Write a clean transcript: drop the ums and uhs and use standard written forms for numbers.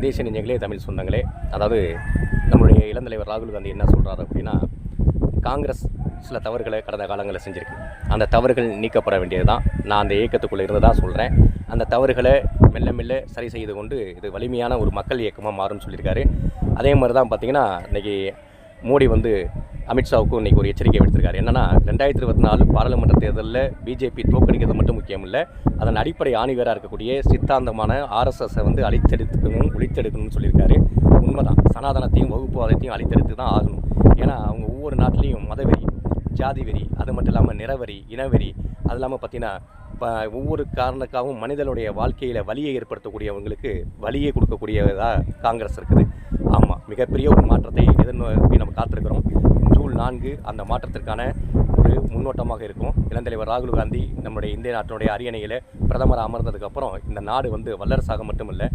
தேசிய நெஞ்சங்களே, தமிழ் சொந்தங்களே, அதாவது நம்மளுடைய இளந்தலைவர் ராகுல் காந்தி என்ன சொல்கிறாரு அப்படின்னா, காங்கிரஸ் சில தவறுகளை கடந்த காலங்களில் செஞ்சுருக்கு. அந்த தவறுகள் நீக்கப்பட வேண்டியது தான். நான் அந்த இயக்கத்துக்குள்ளே இருந்து தான் சொல்கிறேன். அந்த தவறுகளை மெல்ல மெல்ல சரி செய்து கொண்டு இது வலிமையான ஒரு மக்கள் இயக்கமாக மாறும்னு சொல்லியிருக்காரு. அதே மாதிரி தான் பார்த்திங்கன்னா, இன்றைக்கி மோடி அமித்ஷாவுக்கும் இன்றைக்கி ஒரு எச்சரிக்கை விடுத்திருக்காரு. என்னென்னா, 2024 பாராளுமன்ற தேர்தலில் பிஜேபி தோற்கடிக்கிறது மட்டும் முக்கியம் இல்லை, அதன் அடிப்படை ஆணிவேராக இருக்கக்கூடிய சித்தாந்தமான ஆர்எஸ்எஸை ஒழித்தெடுக்கணும்னு சொல்லியிருக்காரு. உண்மைதான். சனாதனத்தையும் வகுப்புவாதத்தையும் அழித்தெடுத்து தான் ஆகணும். ஏன்னா அவங்க ஒவ்வொரு நாட்டிலையும் மதவெறி, ஜாதி வெறி, அது மட்டும் இல்லாமல் நிறவெறி, இனவெறி, அது இல்லாமல் பார்த்திங்கன்னா ஒவ்வொரு காரணக்காகவும் மனிதனுடைய வாழ்க்கையில் வலியை ஏற்படுத்தக்கூடியவங்களுக்கு வலியை கொடுக்கக்கூடியதாக காங்கிரஸ் இருக்குது. ஆமாம், மிகப்பெரிய ஒரு மாற்றத்தை எதிர்நோக்கி நம்ம காத்திருக்கிறோம். ஜூன் 4 அந்த மாற்றத்திற்கான ஒரு முன்னோட்டமாக இருக்கும். இளந்தலைவர் ராகுல் காந்தி நம்முடைய இந்திய நாட்டினுடைய அரியணையில் பிரதமராக அமர்ந்ததுக்கப்புறம் இந்த நாடு வல்லரசாக மட்டுமில்லை,